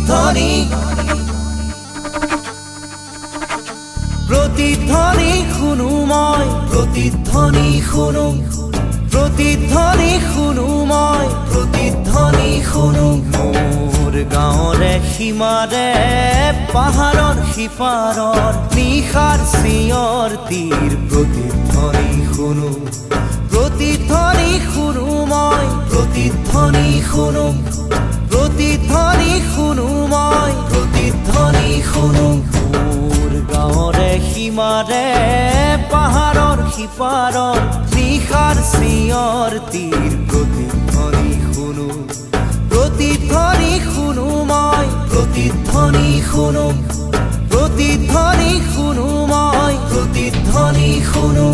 প্ৰতিধ্বনি প্ৰতিধ্বনি শুনুময় প্ৰতিধ্বনি শুনো প্ৰতিধ্বনি শুনুময় প্ৰতিধ্বনি শুনো মোৰ গাঁৱৰে সীমাৰে পাহাৰৰ সিপাৰৰ নিশাৰ চিঞৰ তীৰ প্ৰতিধ্বনি শুনো প্ৰতিধ্বনি শুনুময় প্ৰতিধ্বনি শুনো প্ৰতিধ্বনি শুনুময় প্ৰতিধ্বনি শুনো মোৰ গাঁৱৰে সীমাৰে পাহাৰৰ সিপাৰৰ নিশাৰ চিঞৰ তীৰ প্ৰতিধ্বনি শুনো প্ৰতিধ্বনি শুনুময় প্ৰতিধ্বনি শুনো প্ৰতিধ্বনি শুনুময় প্ৰতিধ্বনি শুনো